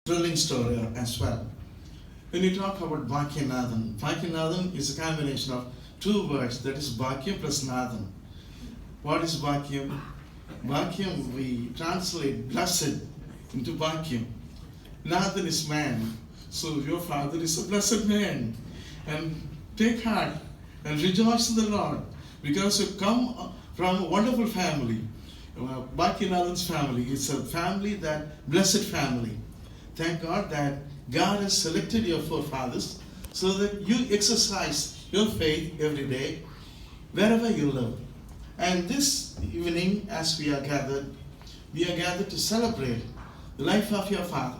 thrilling story as well. When you talk about Bhakyanadan is a combination of two words, that is Bhakyam plus Nathan. What is Bhakyam? Bhakyam we translate blessed into Bhakyam. Nathan is man, so your father is a blessed man. And take heart and rejoice in the Lord, because you come from a wonderful family. Bhakyanadan's family is a family, that blessed family. Thank God that God has selected your forefathers so that you exercise your faith every day wherever you live. And this evening, as we are gathered to celebrate the life of your father,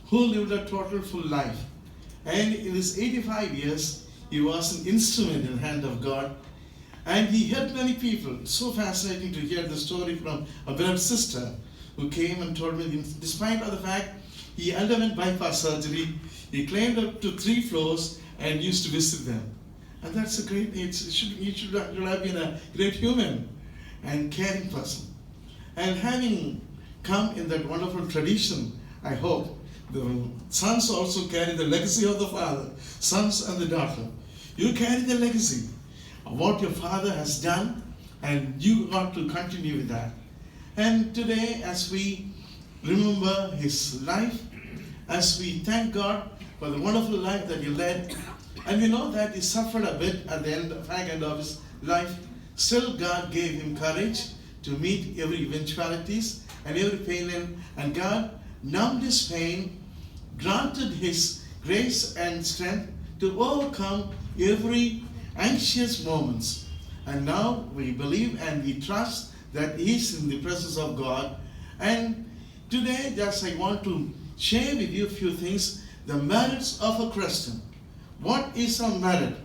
who lived a total full life. And in his 85 years, he was an instrument in the hand of God. And he helped many people. It's so fascinating to hear the story from a beloved sister who came and told me, despite of the fact he underwent bypass surgery, he climbed up to 3 floors and used to visit them. And that's a great, you should have been a great human and caring person. And having come in that wonderful tradition, I hope the sons also carry the legacy of the father, sons and the daughter. You carry the legacy of what your father has done, and you got to continue with that. And today, as we remember his life, as we thank God for the wonderful life that he led, and we know that he suffered a bit at the end of his life, still God gave him courage to meet every eventualities and every pain, and God numbed his pain, granted his grace and strength to overcome every anxious moments. And now we believe and we trust that he is in the presence of God. And today, just I want to share with you a few things, the merits of a Christian. What is a merit?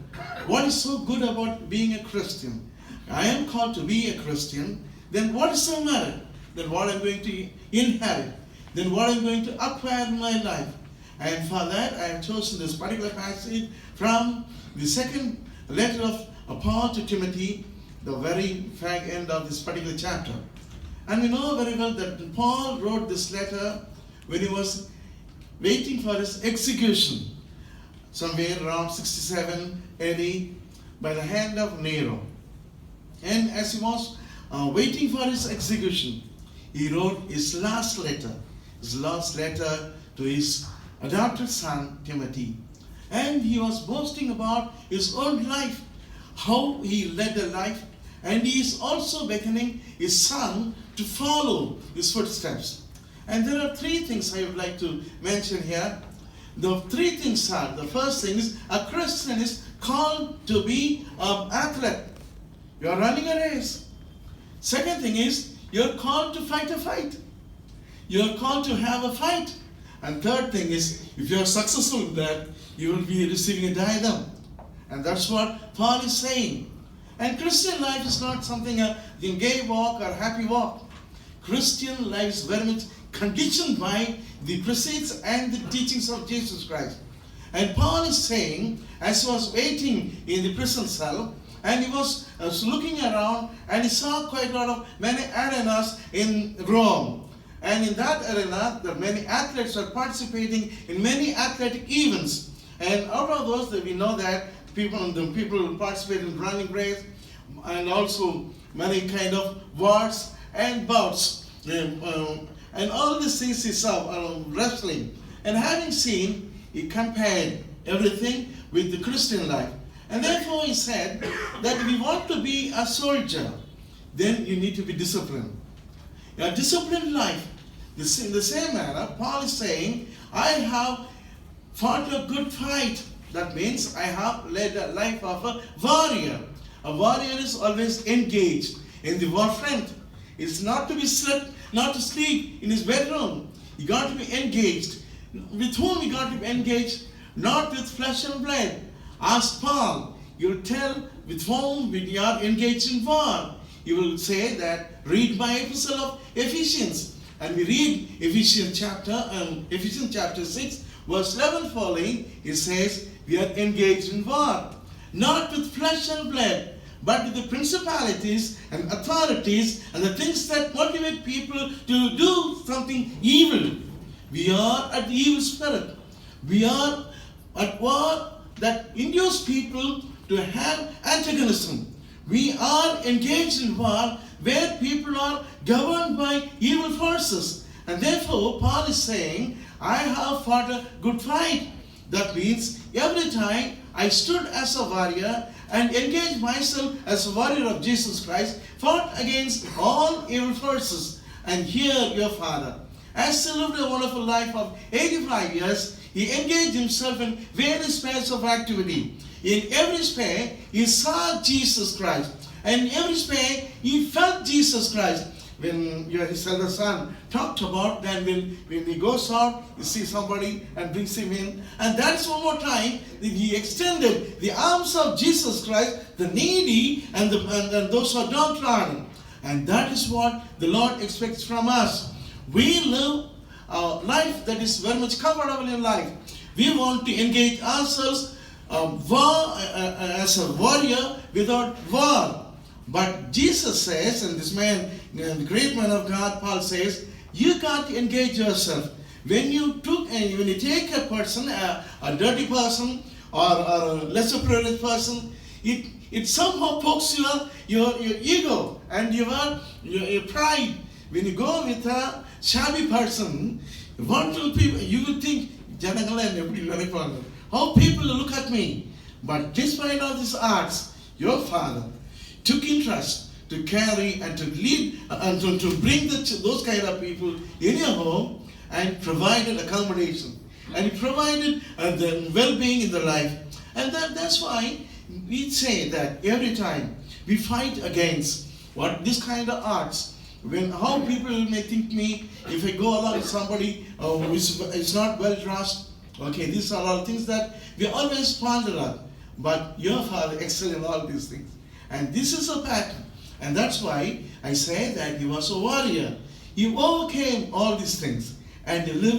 What is so good about being a Christian? I am called to be a Christian. Then what is a merit? Then what I'm going to inherit? Then what I'm going to acquire in my life? And for that, I have chosen this particular passage from the second letter of Paul to Timothy, the very fag end of this particular chapter. And we know very well that Paul wrote this letter when he was waiting for his execution, somewhere around 67 AD, by the hand of Nero. And as he was waiting for his execution, he wrote his last letter to his adopted son Timothy. And he was boasting about his own life, how he led a life, and he is also beckoning his son to follow his footsteps. And there are 3 things I would like to mention here. The 3 things are, the first thing is, a Christian is called to be an athlete. You are running a race. Second thing is, you are called to fight a fight. You are called to have a fight. And third thing is, if you are successful in that, you will be receiving a diadem. And that's what Paul is saying. And Christian life is not something a gay walk or happy walk. Christian life is very much conditioned by the precepts and the teachings of Jesus Christ. And Paul is saying, as he was waiting in the prison cell, and he was looking around, and he saw quite a lot of many arenas in Rome. And in that arena, the many athletes are participating in many athletic events. And out of those, we know that people participate in running race, and also many kind of wars and bouts. And all these things he saw, wrestling. And having seen, he compared everything with the Christian life. And therefore he said that if you want to be a soldier, then you need to be disciplined. A disciplined life. In the same manner, Paul is saying, I have fought a good fight. That means I have led a life of a warrior. A warrior is always engaged in the war front. It's not to be slept, not to sleep in his bedroom. You got to be engaged. With whom you got to be engaged? Not with flesh and blood. Ask Paul. You'll tell with whom you are engaged in war. You will say that, read my epistle of Ephesians. And we read Ephesians chapter 6, verse 11 following, it says, we are engaged in war. Not with flesh and blood, but with the principalities and authorities and the things that motivate people to do something evil. We are at the evil spirit. We are at war that induce people to have antagonism. We are engaged in war where people are governed by evil forces. And therefore, Paul is saying, I have fought a good fight. That means every time I stood as a warrior and engaged myself as a warrior of Jesus Christ, fought against all evil forces. And here your father, as he lived a wonderful life of 85 years, he engaged himself in various spheres of activity. In every sphere, he saw Jesus Christ. And in every sphere, he felt Jesus Christ. When his elder son talked about that when he goes out, he sees somebody and brings him in. And that's one more time that he extended the arms of Jesus Christ, the needy and those who are downtrodden. And that is what the Lord expects from us. We live a life that is very much comfortable in life. We want to engage ourselves as a warrior without war. But Jesus says, and this man, the great man of God, Paul says, you got to engage yourself. When you take a person, a dirty person, or a lesser privileged person, it somehow pokes your ego and your pride. When you go with a shabby person, what will people? You will think, how people look at me. But despite all these arts, your father took interest to carry and to lead and to bring those kind of people in your home and provided accommodation and provided the well-being in the life. And that's why we say that every time we fight against this kind of arts, how people may think me if I go along with somebody who is not well dressed. Okay, these are all things that we always ponder on. But your father excelled in all these things. And this is a pattern. And that's why I say that he was a warrior. He overcame all these things and he lived